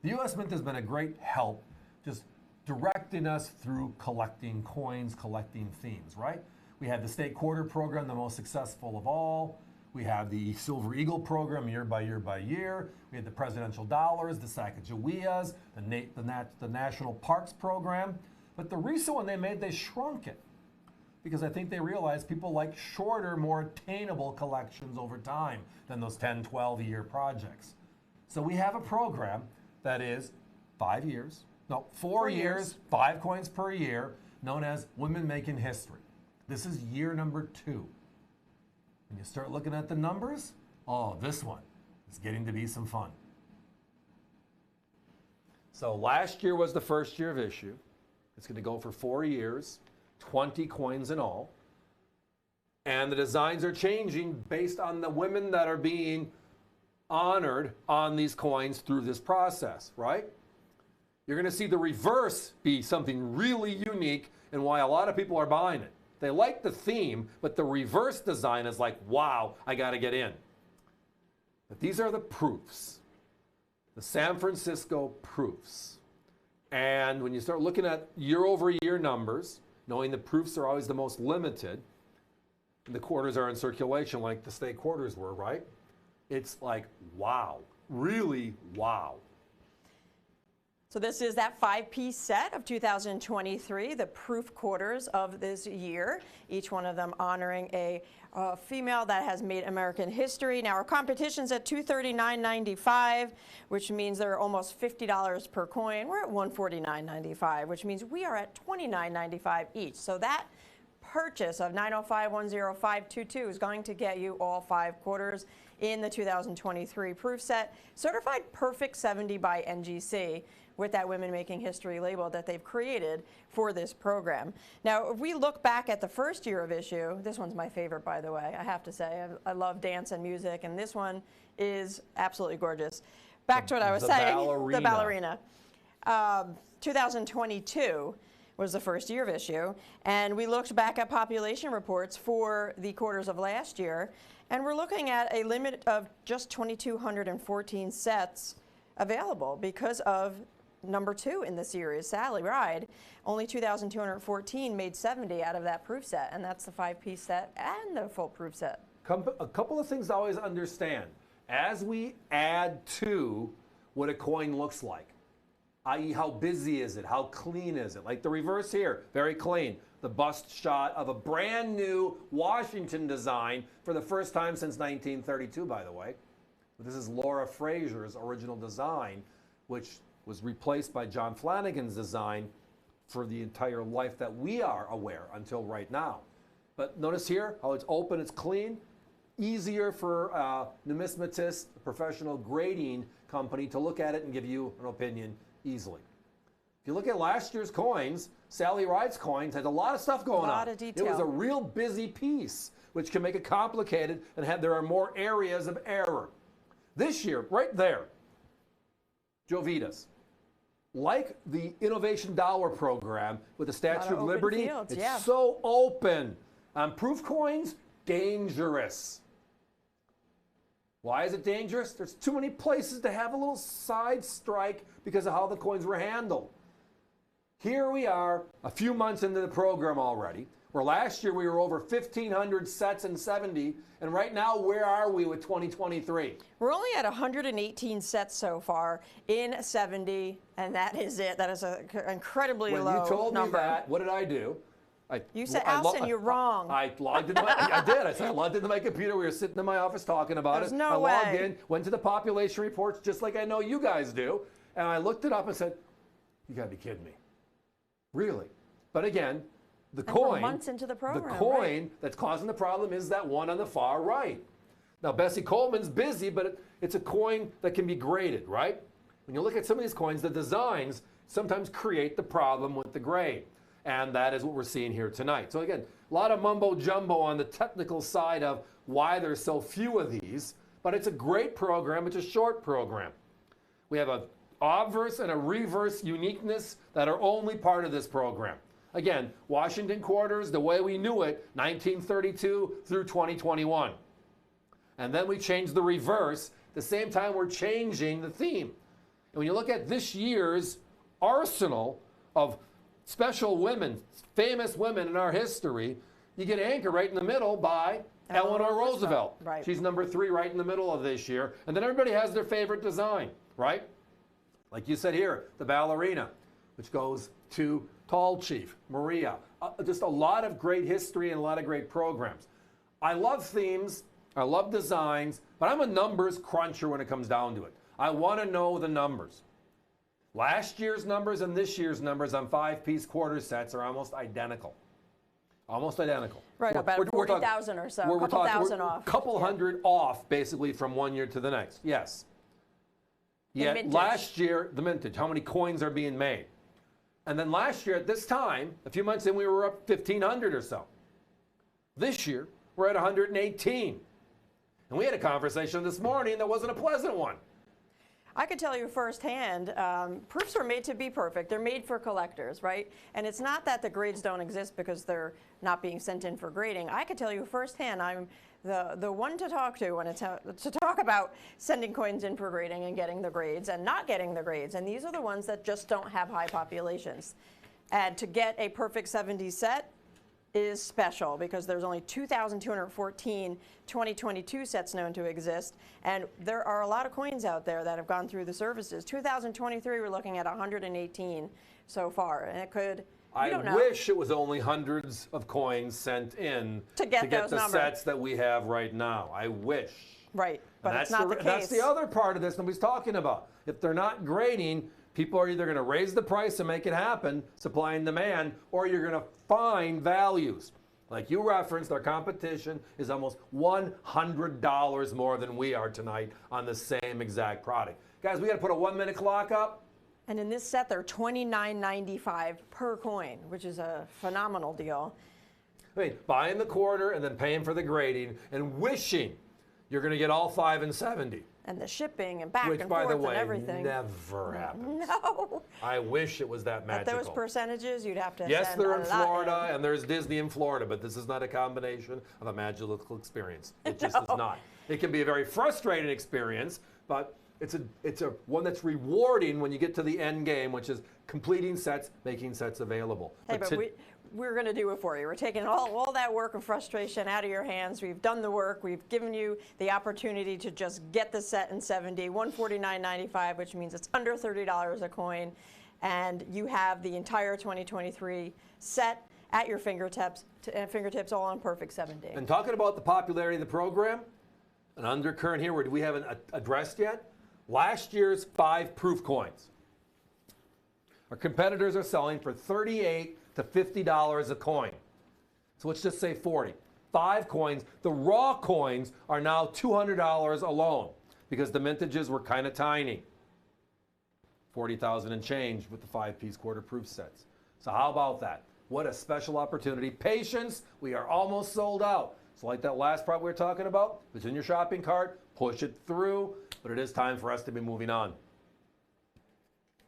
The U.S. Mint has been a great help just directing us through collecting coins, collecting themes, right? We had the state quarter program, the most successful of all. We have the Silver Eagle program year by year by year. We had the presidential dollars, the Sacagaweas, the National Parks program. But the recent one they made, they shrunk it because I think they realized people like shorter, more attainable collections over time than those 10, 12-year projects. So we have a program that is 4 years, 5 coins per year, known as Women Making History. This is year number 2. When you start looking at the numbers, oh, this one is getting to be some fun. So last year was the first year of issue. It's going to go for 4 years, 20 coins in all. And the designs are changing based on the women that are being honored on these coins through this process, right? You're going to see the reverse be something really unique and why a lot of people are buying it. They like the theme, but the reverse design is like, wow, I got to get in. But these are the proofs, the San Francisco proofs. And when you start looking at year-over-year numbers, knowing the proofs are always the most limited, and the quarters are in circulation like the state quarters were, right? It's like, wow, really wow. So this is that 5-piece set of 2023, the proof quarters of this year, each one of them honoring a female that has made American history. Now our competition's at $239.95, which means they're almost $50 per coin. We're at $149.95, which means we are at $29.95 each. So that purchase of 905-10522 is going to get you all 5 quarters in the 2023 proof set, certified perfect 70 by NGC, with that Women Making History label that they've created for this program. Now, if we look back at the first year of issue, this one's my favorite, by the way, I have to say. I love dance and music, and this one is absolutely gorgeous. Back to what I was saying, the ballerina. 2022 was the first year of issue, and we looked back at population reports for the quarters of last year, and we're looking at a limit of just 2,214 sets available because of number 2 in the series, Sally Ride. Only 2,214 made 70 out of that proof set, and that's the 5-piece set and the full proof set. A couple of things to always understand. As we add to what a coin looks like, i.e. how busy is it, how clean is it? Like the reverse here, very clean. The bust shot of a brand new Washington design for the first time since 1932, by the way. This is Laura Fraser's original design, which was replaced by John Flanagan's design for the entire life that we are aware until right now. But notice here how it's open, it's clean, easier for a numismatist, a professional grading company to look at it and give you an opinion easily. If you look at last year's coins, Sally Ride's coins had a lot of stuff going on. A lot of detail. It was a real busy piece, which can make it complicated and there are more areas of error. This year, right there, Jovitas. Like the Innovation Dollar program with the Statue of Liberty, it's so open. On proof coins, dangerous. Why is it dangerous? There's too many places to have a little side strike because of how the coins were handled. Here we are, a few months into the program already, where last year we were over 1,500 sets in 70, and right now, where are we with 2023? We're only at 118 sets so far in 70, and that is it. That is an incredibly low number. When you told me that, what did I do? You said, Alston, you're wrong. I logged into I did. I said I logged into my computer. We were sitting in my office talking about it. No way. I logged in, went to the population reports, just like I know you guys do, and I looked it up and said, you got to be kidding me. Really? But again, the coin, months into the program, that's causing the problem is that one on the far right. Now, Bessie Coleman's busy, but it's a coin that can be graded, right? When you look at some of these coins, the designs sometimes create the problem with the grade. And that is what we're seeing here tonight. So again, a lot of mumbo jumbo on the technical side of why there's so few of these, but it's a great program. It's a short program. We have a obverse and a reverse uniqueness that are only part of this program. Again, Washington quarters, the way we knew it, 1932 through 2021. And then we changed the reverse. At the same time, we're changing the theme. And when you look at this year's arsenal of special women, famous women in our history, you get anchored right in the middle by Eleanor Roosevelt. Right. She's number 3 right in the middle of this year. And then everybody has their favorite design, right? Like you said here, the ballerina, which goes to Tall Chief, Maria. Just a lot of great history and a lot of great programs. I love themes, I love designs, but I'm a numbers cruncher when it comes down to it. I want to know the numbers. Last year's numbers and this year's numbers on 5-piece quarter sets are almost identical. Almost identical. Right, about 40,000 or so, a couple thousand off. A couple hundred off, basically, from one year to the next. Yes. Yet last year, the mintage, how many coins are being made? And then last year at this time, a few months in, we were up 1,500 or so. This year, we're at 118. And we had a conversation this morning that wasn't a pleasant one. I could tell you firsthand, proofs are made to be perfect. They're made for collectors, right? And it's not that the grades don't exist because they're not being sent in for grading. I could tell you firsthand, I'm the one to talk to when it's to talk about sending coins in for grading and getting the grades and not getting the grades. And these are the ones that just don't have high populations. And to get a perfect 70 set is special because there's only 2,214 2022 sets known to exist, and there are a lot of coins out there that have gone through the services. 2023, we're looking at 118 so far, and it could. I wish it was only hundreds of coins sent in to get the numbers. Sets that we have right now. I wish. Right, but it's not the case. That's the other part of this nobody's talking about. If they're not grading, people are either going to raise the price and make it happen, supply and demand, or you're going to find values. Like you referenced, our competition is almost $100 more than we are tonight on the same exact product. Guys, we got to put a 1-minute clock up. And in this set, they're $29.95 per coin, which is a phenomenal deal. I mean, buying the quarter and then paying for the grading and wishing you're going to get all 5 and 70. And the shipping and back Which, and by forth the way, and everything. Never happens. No. I wish it was that magical. At those percentages, you'd have to Yes, send they're a in lot Florida, and there's Disney in Florida, but this is not a combination of a magical experience. It just is not. It can be a very frustrating experience, but it's a one that's rewarding when you get to the end game, which is completing sets, making sets available. Hey, but we're going to do it for you. We're taking all that work and frustration out of your hands. We've done the work. We've given you the opportunity to just get the set in 70, $149.95, which means it's under $30 a coin, and you have the entire 2023 set at your fingertips all on perfect 70. And talking about the popularity of the program, an undercurrent here where we haven't addressed yet, last year's 5 proof coins. Our competitors are selling for $38 to $50 a coin. So let's just say 40. 5 coins. The raw coins are now $200 alone because the mintages were kind of tiny. 40,000 and change with the 5-piece quarter proof sets. So how about that? What a special opportunity. Patience, we are almost sold out. So like that last product we were talking about, if it's in your shopping cart, push it through, but it is time for us to be moving on.